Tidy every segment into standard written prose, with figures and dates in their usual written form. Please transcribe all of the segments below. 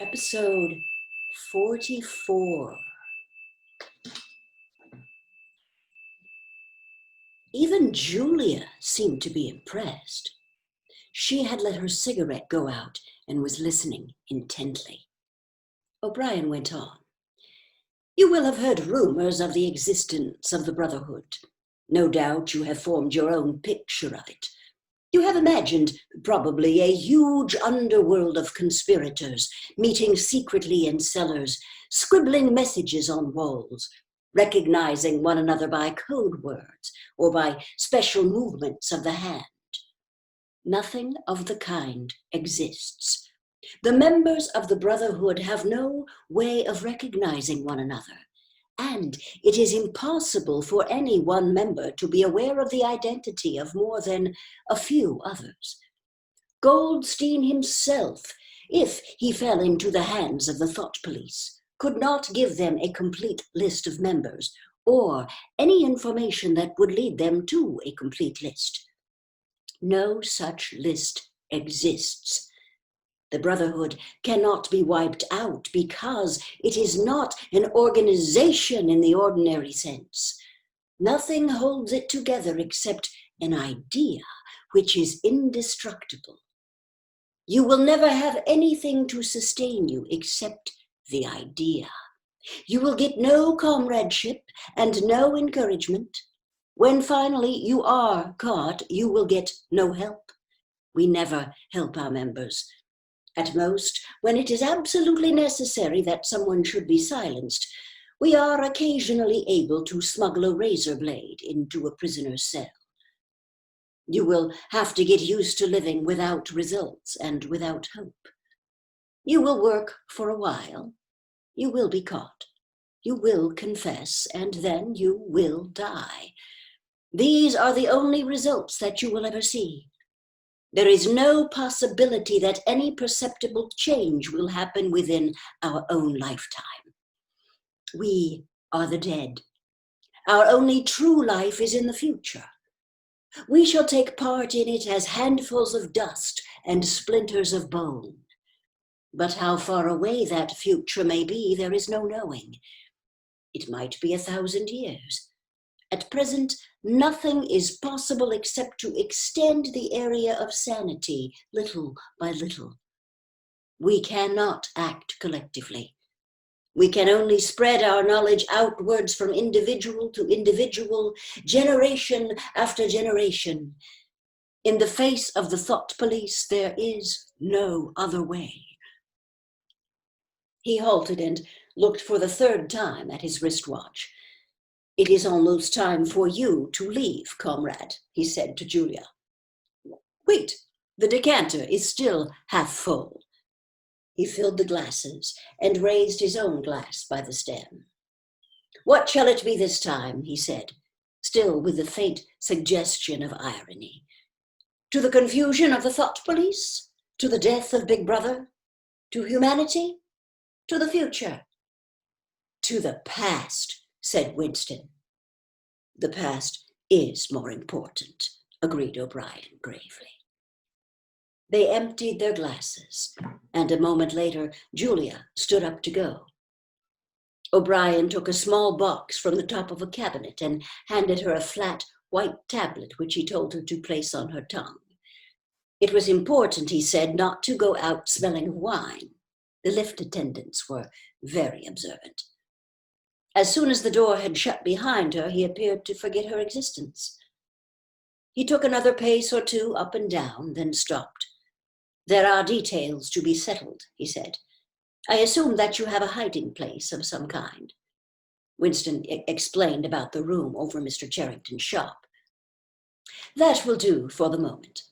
Episode 44. Even Julia seemed to be impressed. She had let her cigarette go out and was listening intently. O'Brien went on. You will have heard rumors of the existence of the Brotherhood. No doubt you have formed your own picture of it. You have imagined probably a huge underworld of conspirators meeting secretly in cellars, scribbling messages on walls, recognizing one another by code words or by special movements of the hand. Nothing of the kind exists. The members of the Brotherhood have no way of recognizing one another, and it is impossible for any one member to be aware of the identity of more than a few others. Goldstein himself, if he fell into the hands of the thought police, could not give them a complete list of members or any information that would lead them to a complete list. No such list exists. The Brotherhood cannot be wiped out because it is not an organization in the ordinary sense. Nothing holds it together except an idea which is indestructible. You will never have anything to sustain you except the idea. You will get no comradeship and no encouragement. When finally you are caught, you will get no help. We never help our members. At most, when it is absolutely necessary that someone should be silenced, we are occasionally able to smuggle a razor blade into a prisoner's cell. You will have to get used to living without results and without hope. You will work for a while. You will be caught. You will confess, and then you will die. These are the only results that you will ever see. There is no possibility that any perceptible change will happen within our own lifetime. We are the dead. Our only true life is in the future. We shall take part in it as handfuls of dust and splinters of bone. But how far away that future may be, there is no knowing. It might be 1,000 years. At present, nothing is possible except to extend the area of sanity little by little. We cannot act collectively. We can only spread our knowledge outwards from individual to individual, generation after generation. In the face of the thought police, there is no other way. He halted and looked for the third time at his wristwatch. It is almost time for you to leave, comrade, he said to Julia. Wait, the decanter is still half full. He filled the glasses and raised his own glass by the stem. What shall it be this time, he said, still with the faint suggestion of irony. To the confusion of the thought police? To the death of Big Brother? To humanity? To the future? To the past, said Winston. The past is more important, agreed O'Brien gravely. They emptied their glasses, and a moment later, Julia stood up to go. O'Brien took a small box from the top of a cabinet and handed her a flat white tablet, which he told her to place on her tongue. It was important, he said, not to go out smelling of wine. The lift attendants were very observant. As soon as the door had shut behind her, he appeared to forget her existence. He took another pace or two up and down, then stopped. There are details to be settled, he said. I assume that you have a hiding place of some kind. Winston explained about the room over Mr. Charrington's shop. That will do for the moment.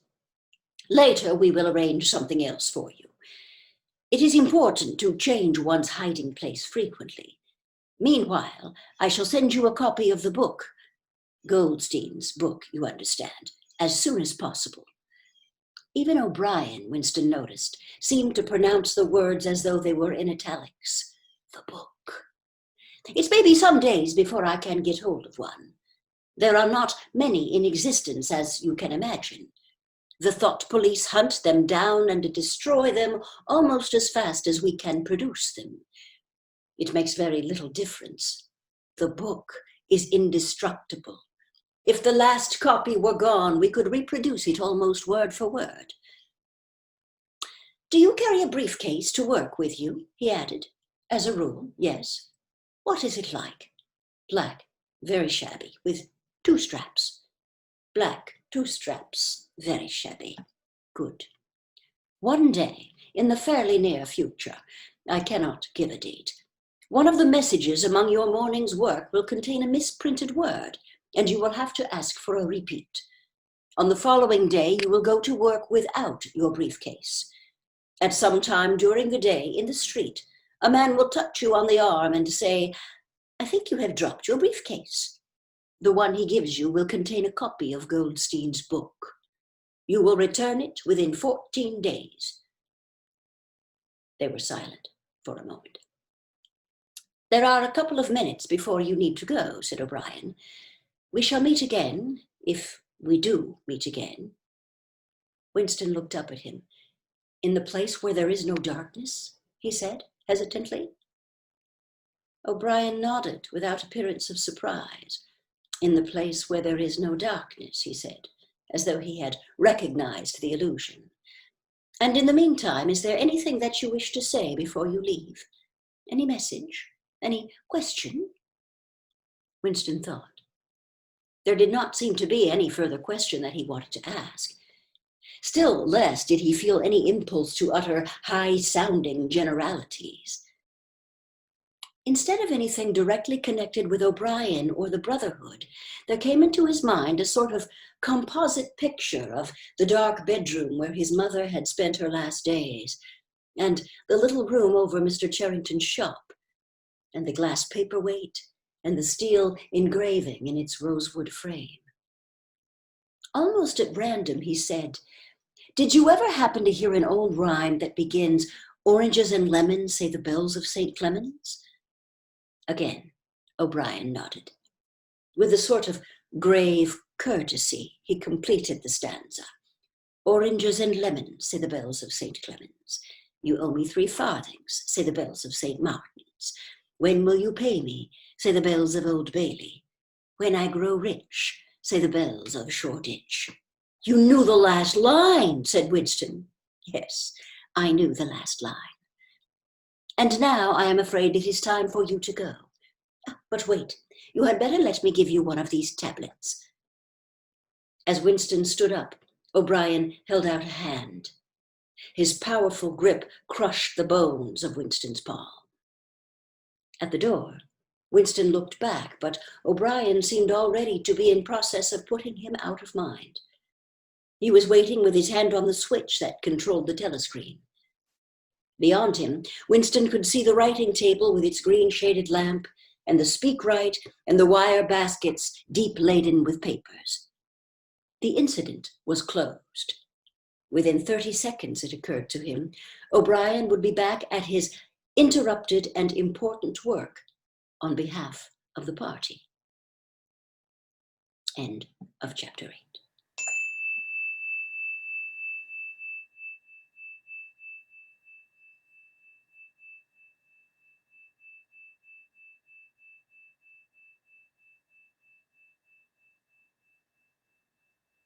Later we will arrange something else for you. It is important to change one's hiding place frequently. Meanwhile, I shall send you a copy of the book, Goldstein's book, you understand, as soon as possible. Even O'Brien, Winston noticed, seemed to pronounce the words as though they were in italics. The book. It may be some days before I can get hold of one. There are not many in existence, as you can imagine. The thought police hunt them down and destroy them almost as fast as we can produce them. It makes very little difference. The book is indestructible. If the last copy were gone, we could reproduce it almost word for word. Do you carry a briefcase to work with you? He added. As a rule, yes. What is it like? Black, very shabby, with 2 straps. Black, 2 straps, very shabby. Good. One day, in the fairly near future, I cannot give a date, one of the messages among your morning's work will contain a misprinted word, and you will have to ask for a repeat. On the following day, you will go to work without your briefcase. At some time during the day, in the street, a man will touch you on the arm and say, I think you have dropped your briefcase. The one he gives you will contain a copy of Goldstein's book. You will return it within 14 days. They were silent for a moment. There are a couple of minutes before you need to go, said O'Brien. We shall meet again, if we do meet again. Winston looked up at him. In the place where there is no darkness, he said, hesitantly. O'Brien nodded without appearance of surprise. In the place where there is no darkness, he said, as though he had recognized the allusion. And in the meantime, is there anything that you wish to say before you leave? Any message? Any question? Winston thought. There did not seem to be any further question that he wanted to ask. Still less did he feel any impulse to utter high-sounding generalities. Instead of anything directly connected with O'Brien or the Brotherhood, there came into his mind a sort of composite picture of the dark bedroom where his mother had spent her last days, and the little room over Mr. Charrington's shop, and the glass paperweight, and the steel engraving in its rosewood frame. Almost at random, he said, Did you ever happen to hear an old rhyme that begins, Oranges and lemons say the bells of St. Clement's? Again, O'Brien nodded. With a sort of grave courtesy, he completed the stanza. Oranges and lemons, say the bells of St. Clement's. You owe me 3 farthings, say the bells of St. Martin's. When will you pay me, say the bells of Old Bailey. When I grow rich, say the bells of Shoreditch. You knew the last line, said Winston. Yes, I knew the last line. And now I am afraid it is time for you to go. But wait, you had better let me give you one of these tablets. As Winston stood up, O'Brien held out a hand. His powerful grip crushed the bones of Winston's palm. At the door, Winston looked back, but O'Brien seemed already to be in process of putting him out of mind. He was waiting with his hand on the switch that controlled the telescreen. Beyond him, Winston could see the writing table with its green-shaded lamp, and the speakwrite and the wire baskets deep laden with papers. The incident was closed. Within 30 seconds, it occurred to him, O'Brien would be back at his interrupted and important work on behalf of the party. End of chapter 8.